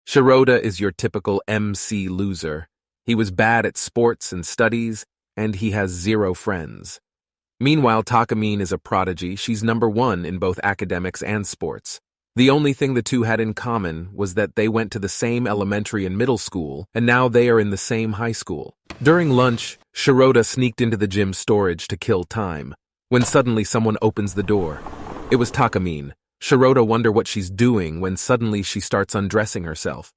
Shirota is your typical MC loser. He was bad at sports and studies, and he has zero friends. Meanwhile, Takamine is a prodigy. She's number one in both academics and sports. The only thing the two had in common was that they went to the same elementary and middle school, and now they are in the same high school. During lunch, Shirota sneaked into the gym storage to kill time, when suddenly someone opens the door. It was Takamine. Shirota wonders what she's doing when suddenly she starts undressing herself.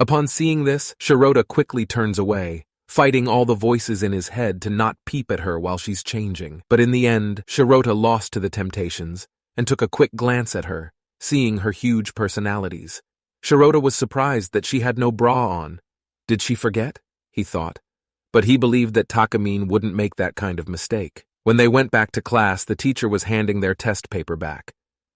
Upon seeing this, Shirota quickly turns away, fighting all the voices in his head to not peep at her while she's changing. But in the end, Shirota lost to the temptations and took a quick glance at her, seeing her huge personalities. Shirota was surprised that she had no bra on. Did she forget? He thought. But he believed that Takamine wouldn't make that kind of mistake. When they went back to class, the teacher was handing their test paper back.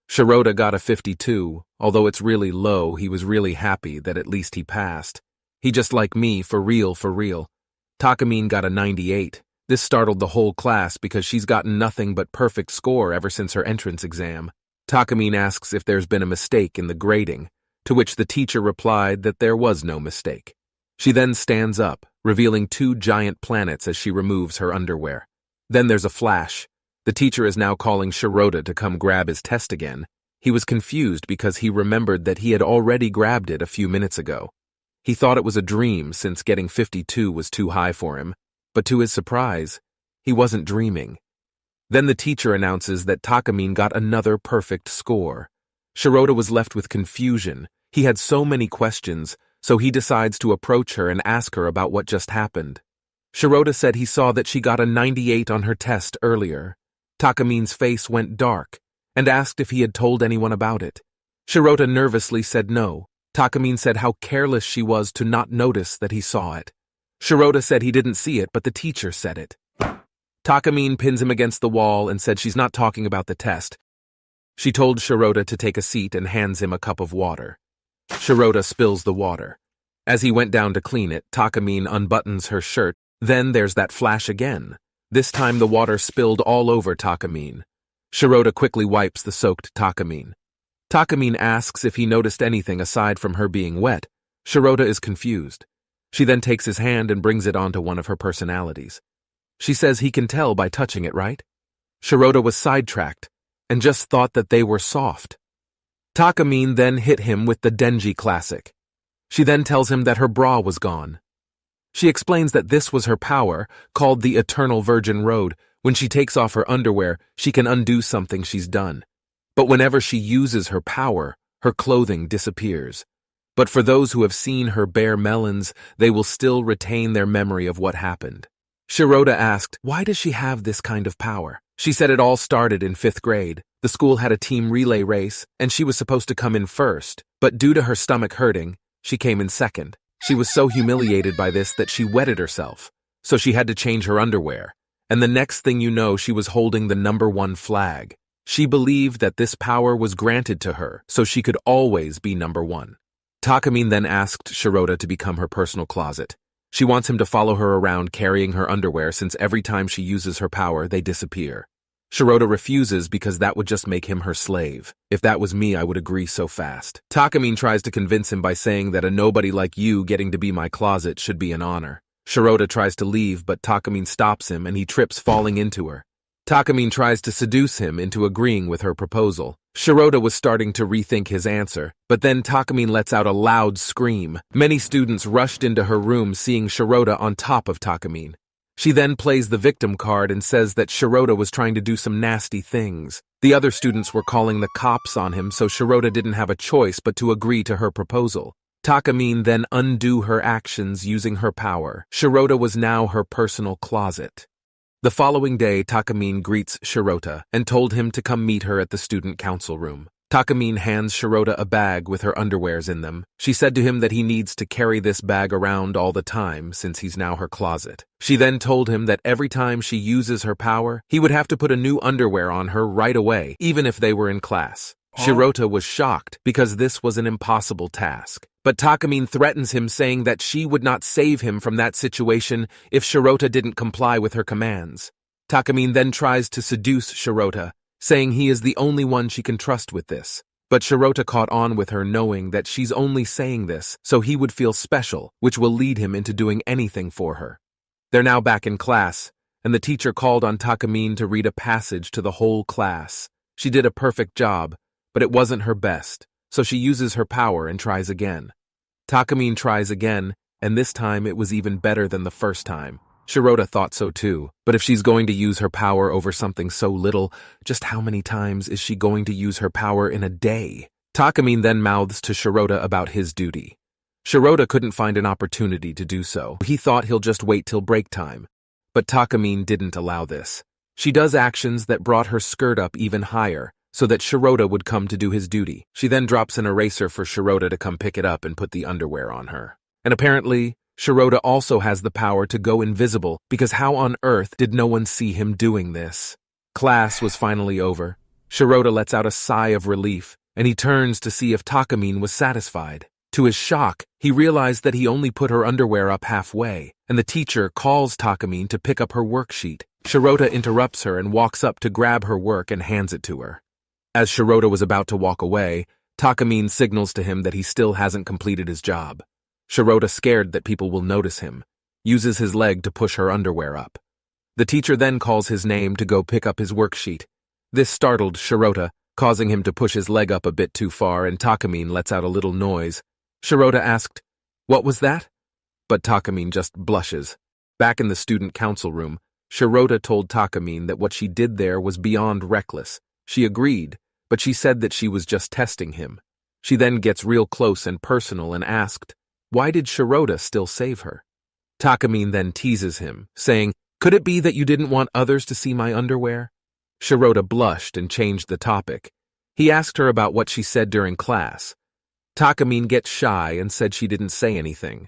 Shirota got a 52, although it's really low. He was really happy that at least he passed. He just like me, for real, for real. Takamine got a 98. This startled the whole class because she's gotten nothing but perfect score ever since her entrance exam. Takamine asks if there's been a mistake in the grading, to which the teacher replied that there was no mistake. She then stands up, revealing 2 giant planets as she removes her underwear. Then there's a flash. The teacher is now calling Shirota to come grab his test again. He was confused because he remembered that he had already grabbed it a few minutes ago. He thought it was a dream since getting 52 was too high for him, but to his surprise, he wasn't dreaming. Then the teacher announces that Takamine got another perfect score. Shirota was left with confusion. He had so many questions, so he decides to approach her and ask her about what just happened. Shirota said he saw that she got a 98 on her test earlier. Takamine's face went dark and asked if he had told anyone about it. Shirota nervously said no. Takamine said how careless she was to not notice that he saw it. Shirota said he didn't see it, but the teacher said it. Takamine pins him against the wall and said she's not talking about the test. She told Shirota to take a seat and hands him a cup of water. Shirota spills the water. As he went down to clean it, Takamine unbuttons her shirt. Then there's that flash again. This time the water spilled all over Takamine. Shirota quickly wipes the soaked Takamine. Takamine asks if he noticed anything aside from her being wet. Shirota is confused. She then takes his hand and brings it onto one of her personalities. She says he can tell by touching it, right? Shirota was sidetracked and just thought that they were soft. Takamine then hit him with the Denji classic. She then tells him that her bra was gone. She explains that this was her power, called the Eternal Virgin Road. When she takes off her underwear, she can undo something she's done. But whenever she uses her power, her clothing disappears. But for those who have seen her bare melons, they will still retain their memory of what happened. Shirota asked, why does she have this kind of power? She said it all started in 5th grade. The school had a team relay race, and she was supposed to come in first, but due to her stomach hurting, she came in second. She was so humiliated by this that she wetted herself, so she had to change her underwear. And the next thing you know, she was holding the #1 flag. She believed that this power was granted to her, so she could always be #1. Takamine then asked Shirota to become her personal closet. She wants him to follow her around carrying her underwear since every time she uses her power, they disappear. Shirota refuses because that would just make him her slave. If that was me, I would agree so fast. Takamine tries to convince him by saying that a nobody like you getting to be my closet should be an honor. Shirota tries to leave, but Takamine stops him and he trips, falling into her. Takamine tries to seduce him into agreeing with her proposal. Shirota was starting to rethink his answer, but then Takamine lets out a loud scream. Many students rushed into her room seeing Shirota on top of Takamine. She then plays the victim card and says that Shirota was trying to do some nasty things. The other students were calling the cops on him, so Shirota didn't have a choice but to agree to her proposal. Takamine then undo her actions using her power. Shirota was now her personal closet. The following day, Takamine greets Shirota and told him to come meet her at the student council room. Takamine hands Shirota a bag with her underwears in them. She said to him that he needs to carry this bag around all the time since he's now her closet. She then told him that every time she uses her power, he would have to put a new underwear on her right away, even if they were in class. Shirota was shocked because this was an impossible task. But Takamine threatens him, saying that she would not save him from that situation if Shirota didn't comply with her commands. Takamine then tries to seduce Shirota, saying he is the only one she can trust with this. But Shirota caught on with her, knowing that she's only saying this so he would feel special, which will lead him into doing anything for her. They're now back in class, and the teacher called on Takamine to read a passage to the whole class. She did a perfect job, but it wasn't her best, so she uses her power and tries again. Takamine tries again, and this time it was even better than the first time. Shirota thought so too, but if she's going to use her power over something so little, just how many times is she going to use her power in a day? Takamine then mouths to Shirota about his duty. Shirota couldn't find an opportunity to do so. He thought he'll just wait till break time. But Takamine didn't allow this. She does actions that brought her skirt up even higher, so that Shirota would come to do his duty. She then drops an eraser for Shirota to come pick it up and put the underwear on her. And apparently, Shirota also has the power to go invisible, because how on earth did no one see him doing this? Class was finally over. Shirota lets out a sigh of relief, and he turns to see if Takamine was satisfied. To his shock, he realized that he only put her underwear up halfway, and the teacher calls Takamine to pick up her worksheet. Shirota interrupts her and walks up to grab her work and hands it to her. As Shirota was about to walk away, Takamine signals to him that he still hasn't completed his job. Shirota, scared that people will notice him, uses his leg to push her underwear up. The teacher then calls his name to go pick up his worksheet. This startled Shirota, causing him to push his leg up a bit too far, and Takamine lets out a little noise. Shirota asked, "What was that?" But Takamine just blushes. Back in the student council room, Shirota told Takamine that what she did there was beyond reckless. She agreed, but she said that she was just testing him. She then gets real close and personal and asked, why did Shirota still save her? Takamine then teases him, saying, "Could it be that you didn't want others to see my underwear?" Shirota blushed and changed the topic. He asked her about what she said during class. Takamine gets shy and said she didn't say anything.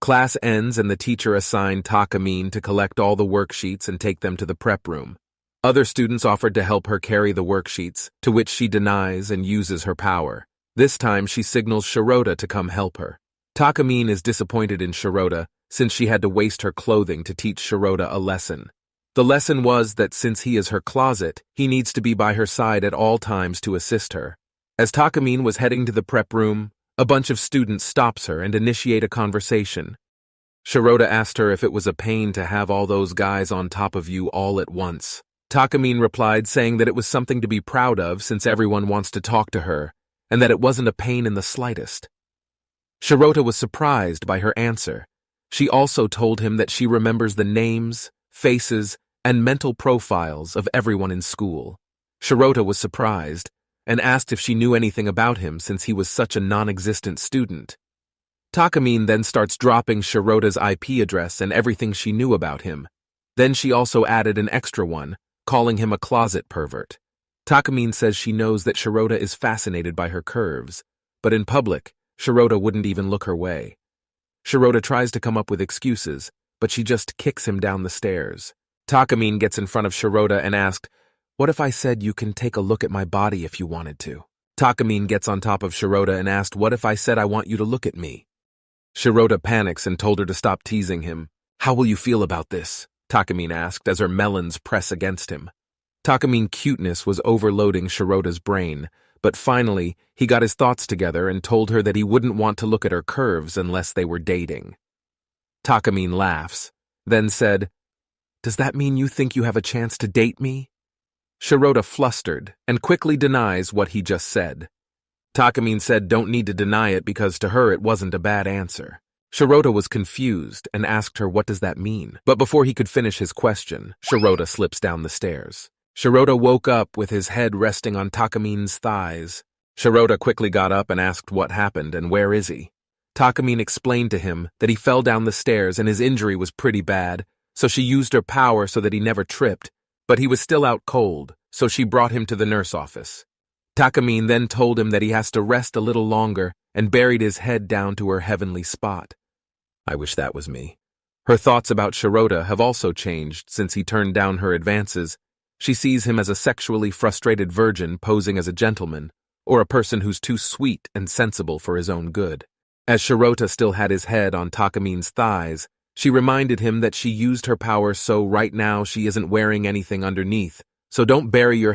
Class ends and the teacher assigned Takamine to collect all the worksheets and take them to the prep room. Other students offered to help her carry the worksheets, to which she denies and uses her power. This time she signals Shirota to come help her. Takamine is disappointed in Shirota, since she had to waste her clothing to teach Shirota a lesson. The lesson was that since he is her closet, he needs to be by her side at all times to assist her. As Takamine was heading to the prep room, a bunch of students stops her and initiate a conversation. Shirota asked her if it was a pain to have all those guys on top of you all at once. Takamine replied, saying that it was something to be proud of since everyone wants to talk to her, and that it wasn't a pain in the slightest. Shirota was surprised by her answer. She also told him that she remembers the names, faces, and mental profiles of everyone in school. Shirota was surprised and asked if she knew anything about him since he was such a non-existent student. Takamine then starts dropping Shirota's IP address and everything she knew about him. Then she also added an extra one, calling him a closet pervert. Takamine says she knows that Shirota is fascinated by her curves, but in public, Shirota wouldn't even look her way. Shirota tries to come up with excuses, but she just kicks him down the stairs. Takamine gets in front of Shirota and asked, "What if I said you can take a look at my body if you wanted to?" Takamine gets on top of Shirota and asked, "What if I said I want you to look at me?" Shirota panics and told her to stop teasing him. "How will you feel about this?" Takamine asked as her melons press against him. Takamine cuteness was overloading Shirota's brain, but finally he got his thoughts together and told her that he wouldn't want to look at her curves unless they were dating. Takamine laughs, then said, "Does that mean you think you have a chance to date me?" Shirota flustered and quickly denies what he just said. Takamine said don't need to deny it because to her it wasn't a bad answer. Shirota was confused and asked her what does that mean, but before he could finish his question, Shirota slips down the stairs. Shirota woke up with his head resting on Takamine's thighs. Shirota quickly got up and asked what happened and where is he. Takamine explained to him that he fell down the stairs and his injury was pretty bad, so she used her power so that he never tripped, but he was still out cold, so she brought him to the nurse office. Takamine then told him that he has to rest a little longer and buried his head down to her heavenly spot. I wish that was me. Her thoughts about Shirota have also changed since he turned down her advances. She sees him as a sexually frustrated virgin posing as a gentleman, or a person who's too sweet and sensible for his own good. As Shirota still had his head on Takamine's thighs, she reminded him that she used her power so right now she isn't wearing anything underneath, so don't bury your